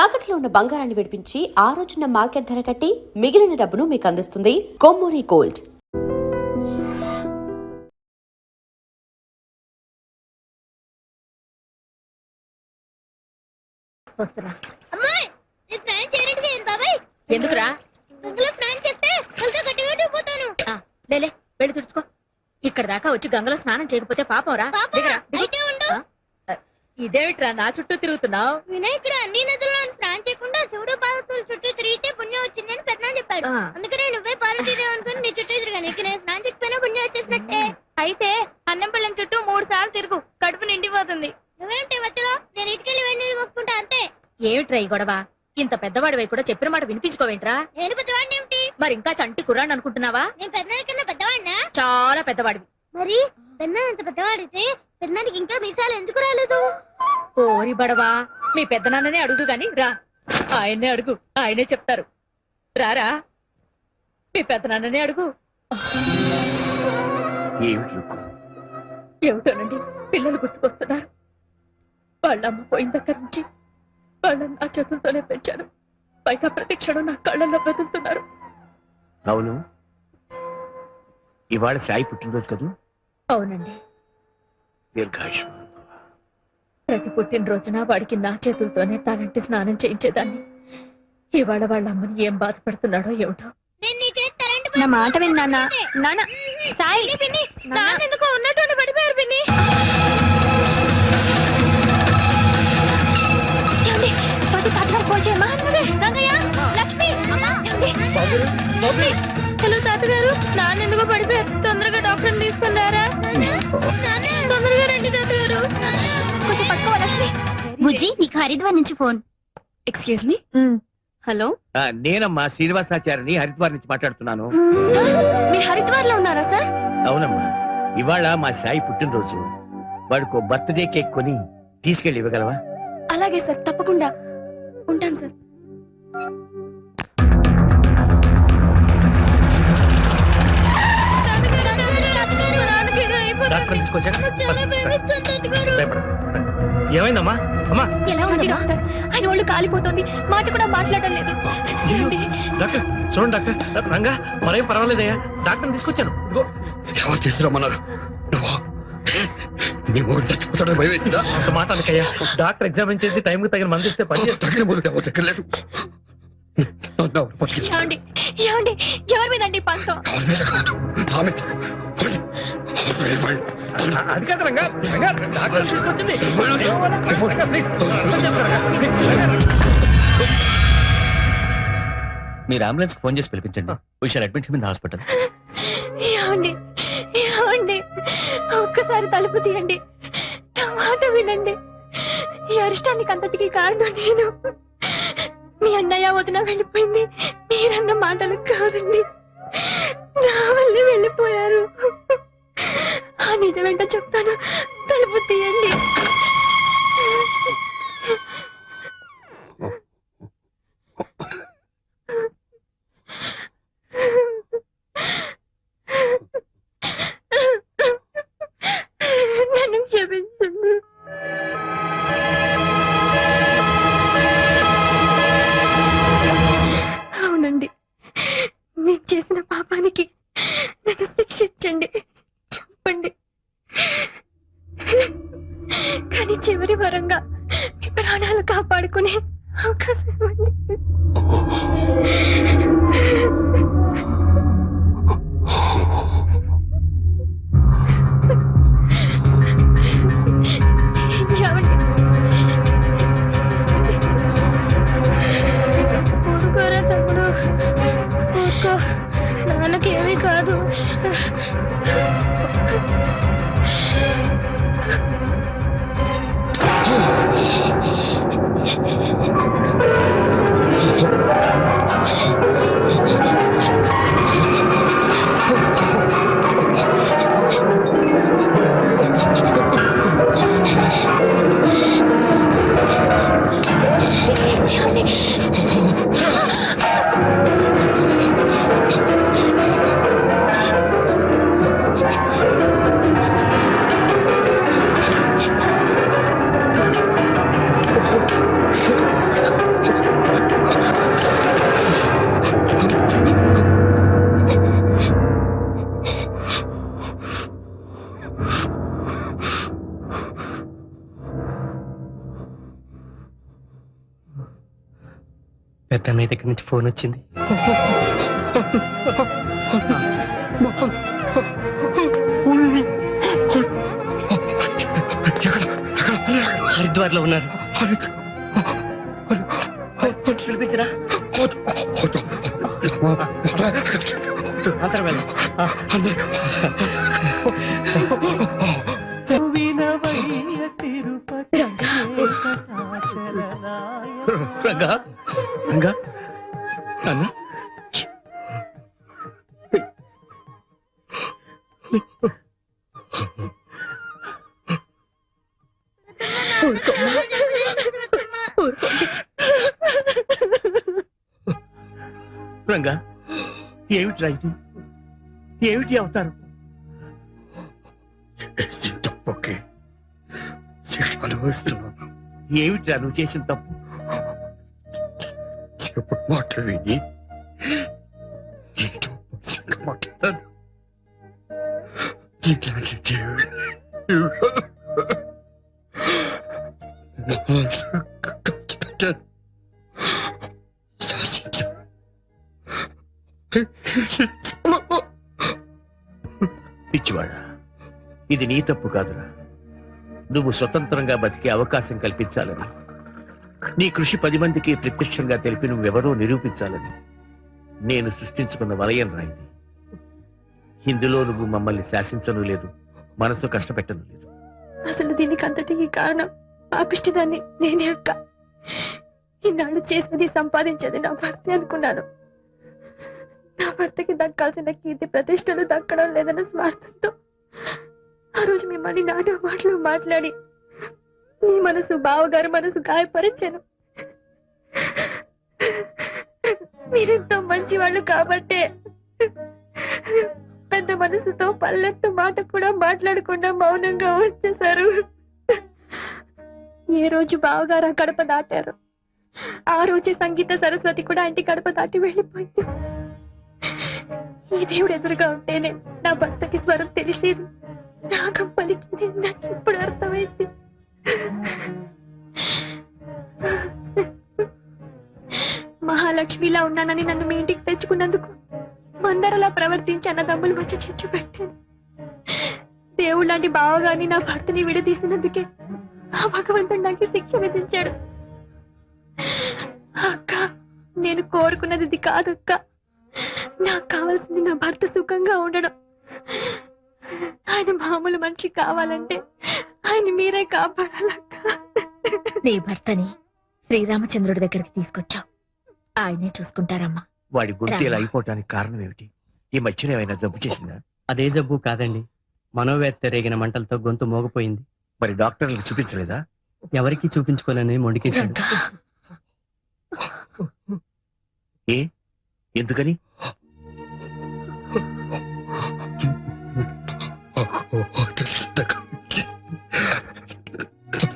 తాకట్లో ఉన్న బంగారాన్ని విడిపించి ఆ రోజున మార్కెట్ ధర కట్టి మిగిలిన డబ్బును మీకు అందిస్తుంది కొమ్మూరి గోల్డ్. ఎందుకురా లేలే వెళ్ళి తుడుచుకో. ఇక్కడ దాకా వచ్చి గంగలో స్నానం చేయకపోతే పాపంరా. ఇదేమిట్రా నా చుట్టూ తిరుగుతున్నావు? వినాయకుడు అన్ని నదుల్లో స్నానం చేయకుండా శివుడు పార్వతుల చుట్టూ తిరిగితే పుణ్యం వచ్చిందని పెద్దనాన్న చెప్పాడు. అందుకనే నువ్వే పార్వతీదేవి అనుకుని నీ చుట్టూ తిరిగాను. ఇక నేను స్నానం చేయకపోయినా పుణ్యం వచ్చేసినట్టే. అయితే అన్నంపల్లెం చుట్టూ 3 సార్లు తిరుగు, కడుపు నిండిపోతుంది. నువ్వేంటి మధ్యలో? నేను ఇటుకెళ్ళి వెళ్ళి మొక్కుంటా అంతే. ఏమిట్రా ఈ గొడవ? ఇంత పెద్దవాడివై కూడా చెప్పిన మాట వినిపించుకోవేంట్రా? నేను పెద్దవాడిని ఏమిటి? మరి ఇంకా చంటి కుర్రాన్ని అనుకుంటున్నావా? నేను పెద్దనాన్న కన్నా పెద్దవాడినా? చాలా పెద్దవాడివి. మరి పెద్దనాన్న అంత పెద్దవాడితే పెద్దనానికి ఇంకా మీసాలు ఎందుకు రాలేదు? ఓరి బడవా, మీ పెద్దనాన్ననే అడుగు గాని రా. ఆయన్నే అడుగు, ఆయనే చెప్తారు. రారా, మీ పెద్దనాన్ననే అడుగు. ఏమిటోనండి, పిల్లలు గుర్తుకొస్తున్నారు. వాళ్ళమ్మ పోయిన దగ్గర నుంచి వాళ్ళని నా చేతులతోనే పెంచాను. పైగా ప్రతి క్షణం నా కళ్ళల్లో బతుకుతున్నారు. అవును, ఇవాళ సాయి పుట్టినరోజు కదూ? అవునండి. దీర్ఘాయుష్మాన్. ప్రతి పుట్టినరోజున వాడికి నా చేతులతోనే తలంటి స్నానం చేయించేదాన్ని. ఇవాళ వాళ్ళ అమ్మని ఏం బాధపడుతున్నాడో ఏమిటో. నా మాట విన్నా నాన్న. సాయి ఎందుకో ఉన్నట్టు పడిపోయారు పిన్ని. హలో తాతగారు, నాన్న ఎందుకో పడిపోయారు. తొందరగా డాక్టర్ తీసుకున్నారా? తొందరగా రండి తాతగారు. కొంచెం పట్టుకో లక్ష్మి. బుజ్జి, నీకు హరిద్వార్ నుంచి ఫోన్. Excuse me. హలో, నేనమ్మా శ్రీనివాసాచారిని, హరిద్వార్ నుంచి మాట్లాడుతున్నాను. మీరు హరిద్వార్ లో ఉన్నారా సార్? అవునమ్మా, ఇవాళ మా సాయి పుట్టినరోజు. వాడికి బర్త్డే కేక్ కొని తీసుకెళ్ళి ఇవ్వగలవా? అలాగే సార్, తప్పకుండా. ఉంటాను సార్. ఏమైందమ్మా? అమ్మా, ఎలా ఉంది డాక్టర్? ఆయన ఒళ్ళు కాలిపోతుంది, మాట కూడా మాట్లాడడం లేదు. డాక్టర్ చూడండి డాక్టర్. రంగా మరేం పర్వాలేదయ్యా, డాక్టర్ తీసుకొచ్చాను. ఎవరు తీసుకురమ్మన్నారు? నీ మూడు చచ్చిపోతాడో భయం వేసిందా? అంత మాట అనకయ్యా. డాక్టర్ ఎగ్జామిన్ చేసి టైంకి తగిన మంది ఇస్తే పని తగిన మూడు ఎవరు దగ్గర లేదు. ఎవరి మీదండి పంతో? అది కాదు రంగా, డాక్టర్ తీసుకొచ్చింది. మీరు అంబులెన్స్ ఫోన్ చేసి పిలిపించండి. We shall admit him in hospital. ఏమండి, ఒక్కసారి తలుపు తీయండి, నా మాట వినండి. ఈ అరిష్టానికి అంతటికి కారణం నేను. మీ అన్నయ్య వదిన వెళ్ళిపోయింది మీరన్న మాటలు కాదండి, నా వల్లే వెళ్ళిపోయారు. ఆ నిజమేంటో చెప్తాను, తలుపు తీయండి. నన్ను క్షమించండి. అవునండి, మీకు చేసిన పాపానికి నన్ను శిక్షించండి, చెప్పండి. కానీ చివరి వరంగా మీ ప్రాణాలు కాపాడుకునే అవకాశం ఇవ్వండి. ఊరుకోరా తమ్ముడు, ఊరుకో. నాన్నకేమీ కాదు. పెద్దన్నయ్య దగ్గర నుంచి ఫోన్ వచ్చింది. హరిద్వార్ లో ఉన్నారు. పిలిపించరా? అందరం వెళ్దాం. రంగా రంగా నాన్న రంగా ఏమిటి రైతు ఏమిటి అవుతారు? తప్పకే శిక్ష అనుభవిస్తున్నాను. ఏమిటి నువ్వు చేసిన తప్పు? ఎప్పుడు మాట విని నీతో మాట్లాడాను. ఇట్లాంటి పిచ్చివాడా, ఇది నీ తప్పు కాదురా. నువ్వు స్వతంత్రంగా బతికే అవకాశం కల్పించాలని, నీ కృషి 10 మందికి ప్రత్యక్షంగా తెలిపి నువ్వెవరో నిరూపించాలని నేను సృష్టించుకున్న వలయం రా ఇది. ఇందులో నువ్వు మమ్మల్ని శాసించను లేదు, మనసు కష్టపెట్టను లేదు. అసలు దీనికి అంతటికి కారణం పాపిష్టిదాన్ని నేనే అక్క. ఇన్నాళ్ళు చేసినది సంపాదించేది నా భర్త అనుకున్నాను. నా భర్తకి దక్కాల్సిన కీర్తి ప్రతిష్టలు దక్కడం లేదన్న స్వార్థంతో ఆ రోజు మిమ్మల్ని నానా మాటలు మాట్లాడి నీ మనసు బావగారు మనసు గాయపరిచాను. మీరెంతో మంచి వాళ్ళు కాబట్టే పెద్ద మనసుతో పల్లెత్తు మాట కూడా మాట్లాడకుండా మౌనంగా వచ్చేశారు. ఏ రోజు బావగారు ఆ గడప దాటారు, ఆ రోజే సంగీత సరస్వతి కూడా ఇంటి గడప దాటి వెళ్ళిపోయింది. ఈ దేవుడు ఎదురుగా ఉంటేనే నా భర్తకి స్వరం తెలిసేది, రాగం పలికింది. నాకు ఇప్పుడు అర్థమైంది. మహాలక్ష్మిలా ఉన్నానని నన్ను మీ ఇంటికి తెచ్చుకున్నందుకు మందరలా ప్రవర్తించి అన్నదమ్ములు వచ్చి చిచ్చు పెట్టాను. దేవుడు లాంటి బావగాని నా భర్తని విడదీసినందుకే ఆ భగవంతుడు నాకు శిక్ష విధించాడు. అక్క, నేను కోరుకున్నది ఇది కాదక్క. నాకు కావాల్సింది నా భర్త సుఖంగా ఉండడం. ఆయన మామూలు మనిషి కావాలంటే ఆయన మీరే కాపాడాలక్క. నీ భర్తని శ్రీరామచంద్రుడి దగ్గరికి తీసుకొచ్చావు, ఆయనే చూసుకుంటారమ్మా. వాడి గొంతు ఇలా అయిపోవటానికి కారణం ఏమిటి? ఈ మధ్యన ఏమైనా జబ్బు చేసిందా? అదే జబ్బు కాదండి, మనోవేత్త రేగిన మంటలతో గొంతు మోగపోయింది. మరి డాక్టర్లకు చూపించలేదా? ఎవరికి చూపించుకోలేని మొండికేశాడు. ఏ ఎందుకని?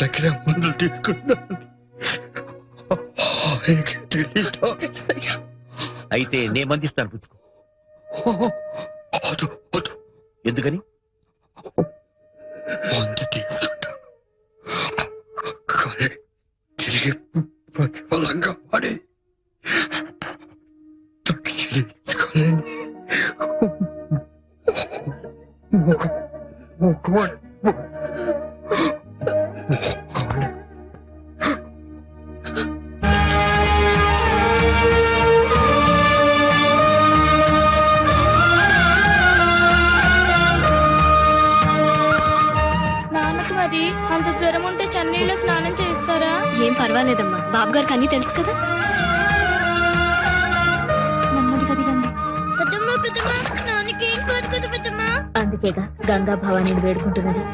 దగ్గర మందులు తీసుకున్నాను. అయితే నే మందిస్తాను, పుచ్చుకో. ఎందుకని? మందు తీసుకుంటాను కానీ తిరిగి ప్రతిఫలంగా పడి నాన్నకు మరి అంత జ్వరం ఉంటే చన్నీళ్ళలో స్నానం చేస్తారా? ఏం పర్వాలేదమ్మా, బాబు గారికి అన్ని తెలుసు కదా. నెమ్మదిగా దిగండి. పెద్దమ్మ పెద్దమ్మ, నాన్నకి ఏం కాదు కదా పెద్దమ్మ. అందుకేగా గంగా భవానీని వేడుకుంటున్నది.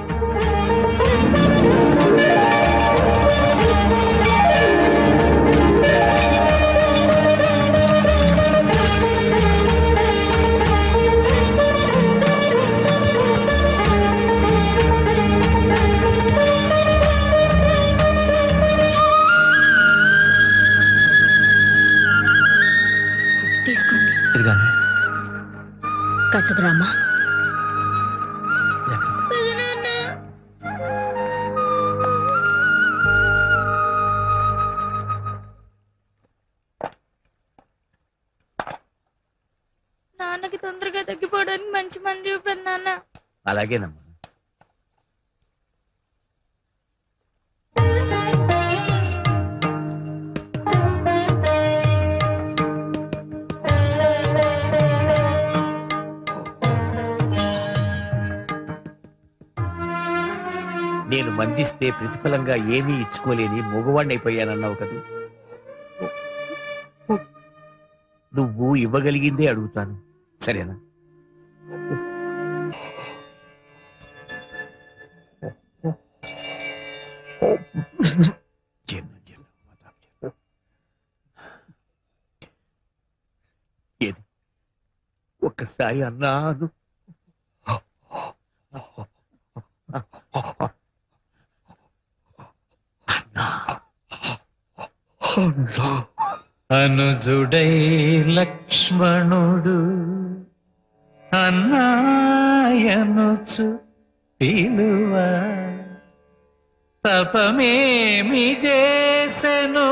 తీసుకోండి. ఇదిగానే కట్టుకురామ్మా. పెదనాన్న, నాకు తొందరగా తగ్గిపోవడానికి మంచి మంది చూపండి నాన్న. అలాగేనమ్మా. నేను మందిస్తే ప్రతిఫలంగా ఏమీ ఇచ్చుకోలేని మగవాణ్ణైపోయానన్నావు కదూ. నువ్వు ఇవ్వగలిగిందే అడుగుతాను, సరేనా? ఏది ఒక్కసారి అన్నాను. అనుజుడై లక్ష్మణుడు అన్నాయనుచు పిలువ తపమేమి చేసెను